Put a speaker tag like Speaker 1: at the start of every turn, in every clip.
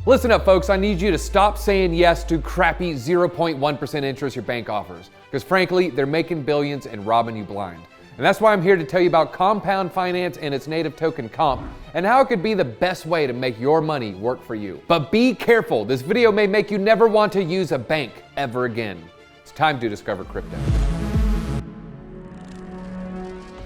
Speaker 1: Listen up, folks. I need you to stop saying yes to crappy 0.1% interest your bank offers, because frankly, they're making billions and robbing you blind. And that's why I'm here to tell you about compound finance and its native token Comp, and how it could be the best way to make your money work for you. But be careful, this video may make you never want to use a bank ever again. It's time to discover crypto.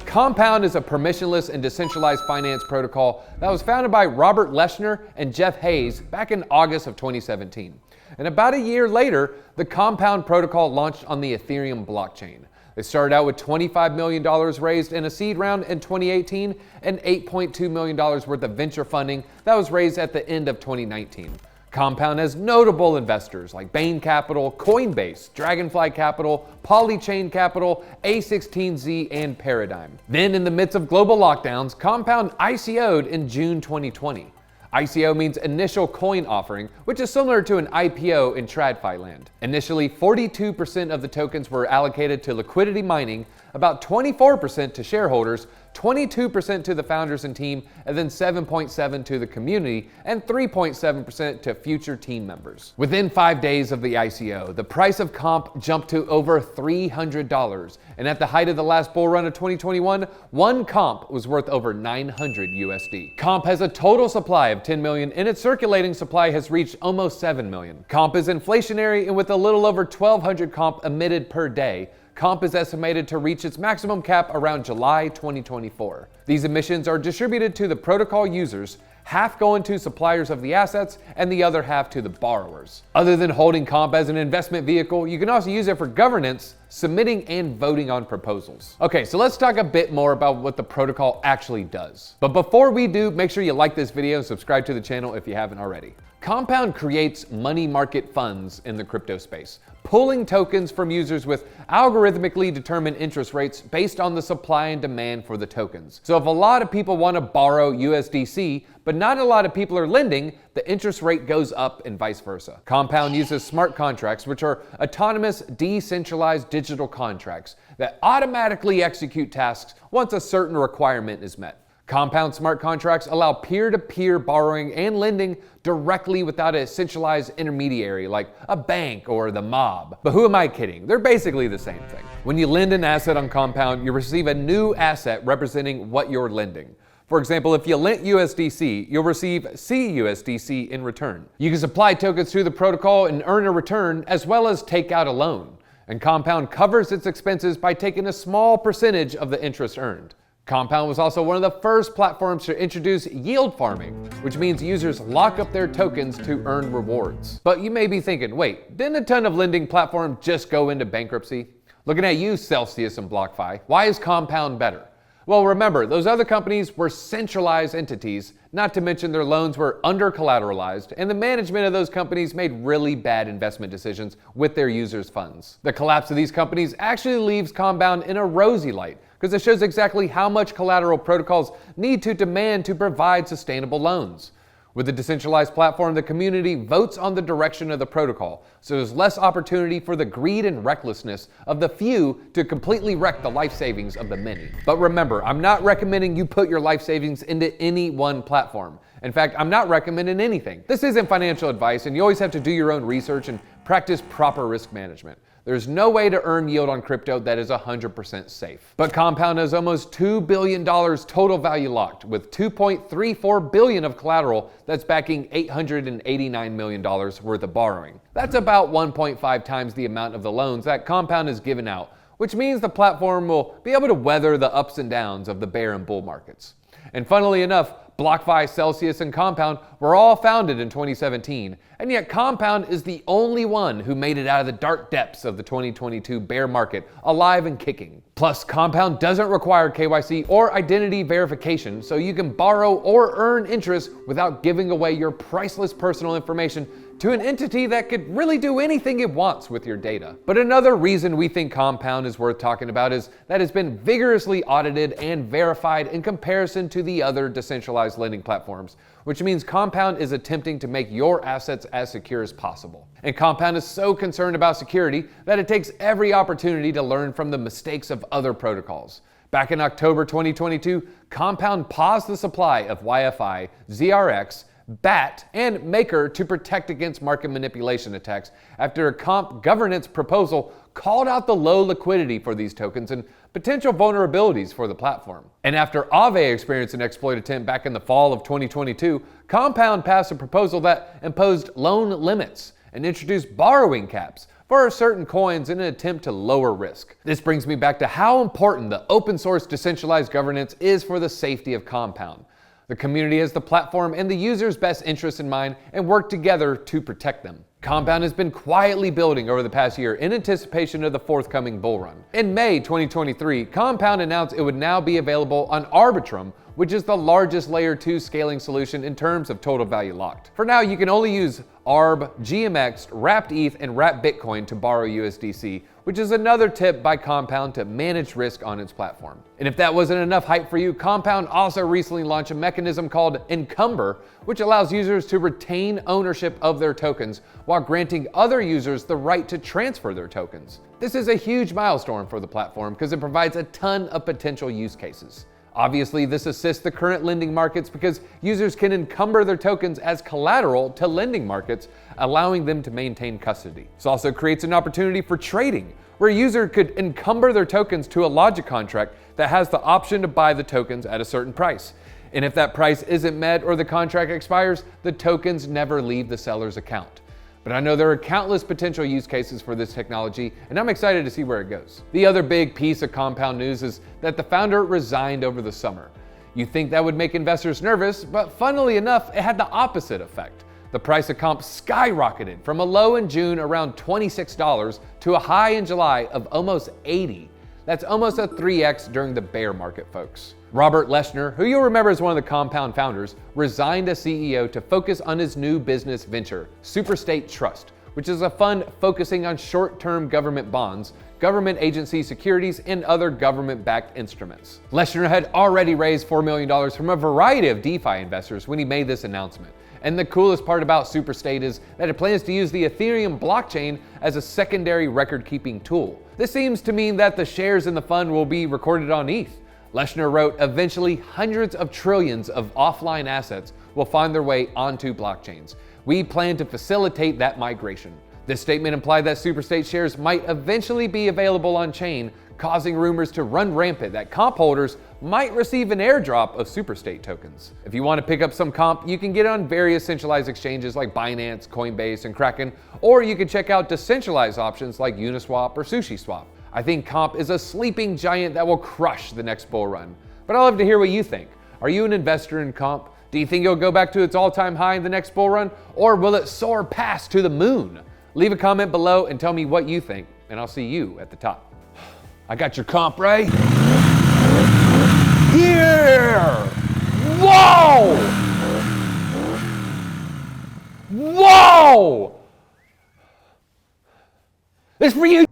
Speaker 1: Compound is a permissionless and decentralized finance protocol that was founded by Robert Leshner and Jeff Hayes back in August of 2017. And about a year later, the Compound protocol launched on the Ethereum blockchain. They started out with $25 million raised in a seed round in 2018 and $8.2 million worth of venture funding that was raised at the end of 2019. Compound has notable investors like Bain Capital, Coinbase, Dragonfly Capital, Polychain Capital, A16Z, and Paradigm. Then, in the midst of global lockdowns, Compound ICO'd in June 2020. ICO means initial coin offering, which is similar to an IPO in TradFi land. Initially, 42% of the tokens were allocated to liquidity mining, about 24% to shareholders, 22% to the founders and team, and then 7.7% to the community, and 3.7% to future team members. Within 5 days of the ICO, the price of Comp jumped to over $300, and at the height of the last bull run of 2021, one Comp was worth over 900 USD. Comp has a total supply of 10 million, and its circulating supply has reached almost 7 million. Comp is inflationary, and with a little over 1,200 Comp emitted per day, Comp is estimated to reach its maximum cap around July 2024. These emissions are distributed to the protocol users, half going to suppliers of the assets and the other half to the borrowers. Other than holding Comp as an investment vehicle, you can also use it for governance, submitting and voting on proposals. Okay, so let's talk a bit more about what the protocol actually does. But before we do, make sure you like this video and subscribe to the channel if you haven't already. Compound creates money market funds in the crypto space, pulling tokens from users with algorithmically determined interest rates based on the supply and demand for the tokens. So if a lot of people want to borrow USDC, but not a lot of people are lending, the interest rate goes up and vice versa. Compound uses smart contracts, which are autonomous, decentralized digital contracts that automatically execute tasks once a certain requirement is met. Compound smart contracts allow peer-to-peer borrowing and lending directly without a centralized intermediary like a bank or the mob. But who am I kidding? They're basically the same thing. When you lend an asset on Compound, you receive a new asset representing what you're lending. For example, if you lent USDC, you'll receive CUSDC in return. You can supply tokens through the protocol and earn a return, as well as take out a loan. And Compound covers its expenses by taking a small percentage of the interest earned. Compound was also one of the first platforms to introduce yield farming, which means users lock up their tokens to earn rewards. But you may be thinking, wait, didn't a ton of lending platforms just go into bankruptcy? Looking at you, Celsius and BlockFi, why is Compound better? Well, remember, those other companies were centralized entities, not to mention their loans were under-collateralized, and the management of those companies made really bad investment decisions with their users' funds. The collapse of these companies actually leaves Compound in a rosy light, because it shows exactly how much collateral protocols need to demand to provide sustainable loans. With a decentralized platform, the community votes on the direction of the protocol, so there's less opportunity for the greed and recklessness of the few to completely wreck the life savings of the many. But remember, I'm not recommending you put your life savings into any one platform. In fact, I'm not recommending anything. This isn't financial advice, and you always have to do your own research and practice proper risk management. There's no way to earn yield on crypto that is 100% safe. But Compound has almost $2 billion total value locked, with $2.34 billion of collateral that's backing $889 million worth of borrowing. That's about 1.5 times the amount of the loans that Compound has given out, which means the platform will be able to weather the ups and downs of the bear and bull markets. And funnily enough, BlockFi, Celsius, and Compound were all founded in 2017, and yet Compound is the only one who made it out of the dark depths of the 2022 bear market alive and kicking. Plus, Compound doesn't require KYC or identity verification, so you can borrow or earn interest without giving away your priceless personal information to an entity that could really do anything it wants with your data. But another reason we think Compound is worth talking about is that it's been vigorously audited and verified in comparison to the other decentralized lending platforms, which means Compound is attempting to make your assets as secure as possible. And Compound is so concerned about security that it takes every opportunity to learn from the mistakes of other protocols. Back in October 2022, Compound paused the supply of YFI, ZRX, BAT, and Maker to protect against market manipulation attacks after a comp governance proposal called out the low liquidity for these tokens and potential vulnerabilities for the platform. And after Aave experienced an exploit attempt back in the fall of 2022, Compound passed a proposal that imposed loan limits and introduced borrowing caps for certain coins in an attempt to lower risk. This brings me back to how important the open source decentralized governance is for the safety of Compound. The community has the platform and the user's best interests in mind and work together to protect them. Compound has been quietly building over the past year in anticipation of the forthcoming bull run. In May 2023, Compound announced it would now be available on Arbitrum, which is the largest layer 2 scaling solution in terms of total value locked. For now, you can only use ARB, GMX, Wrapped ETH, and Wrapped Bitcoin to borrow USDC, which is another tip by Compound to manage risk on its platform. And if that wasn't enough hype for you, Compound also recently launched a mechanism called Encumber, which allows users to retain ownership of their tokens while granting other users the right to transfer their tokens. This is a huge milestone for the platform because it provides a ton of potential use cases. Obviously, this assists the current lending markets because users can encumber their tokens as collateral to lending markets, allowing them to maintain custody. This also creates an opportunity for trading, where a user could encumber their tokens to a logic contract that has the option to buy the tokens at a certain price. And if that price isn't met or the contract expires, the tokens never leave the seller's account. But I know there are countless potential use cases for this technology, and I'm excited to see where it goes. The other big piece of Compound news is that the founder resigned over the summer. You'd think that would make investors nervous, but funnily enough, it had the opposite effect. The price of comp skyrocketed from a low in June around $26 to a high in July of almost $80. That's almost a 3x during the bear market, folks. Robert Leshner, who you'll remember as one of the Compound founders, resigned as CEO to focus on his new business venture, Superstate Trust, which is a fund focusing on short-term government bonds, government agency securities, and other government-backed instruments. Leshner had already raised $4 million from a variety of DeFi investors when he made this announcement. And the coolest part about Superstate is that it plans to use the Ethereum blockchain as a secondary record-keeping tool. This seems to mean that the shares in the fund will be recorded on ETH. Leshner wrote, eventually hundreds of trillions of offline assets will find their way onto blockchains. We plan to facilitate that migration. This statement implied that Superstate shares might eventually be available on chain, causing rumors to run rampant that comp holders might receive an airdrop of Superstate tokens. If you want to pick up some comp, you can get it on various centralized exchanges like Binance, Coinbase, and Kraken, or you can check out decentralized options like Uniswap or SushiSwap. I think comp is a sleeping giant that will crush the next bull run. But I'd love to hear what you think. Are you an investor in comp? Do you think it'll go back to its all-time high in the next bull run? Or will it soar past to the moon? Leave a comment below and tell me what you think, and I'll see you at the top. I got your comp, right? Yeah! Whoa! Whoa! This for you.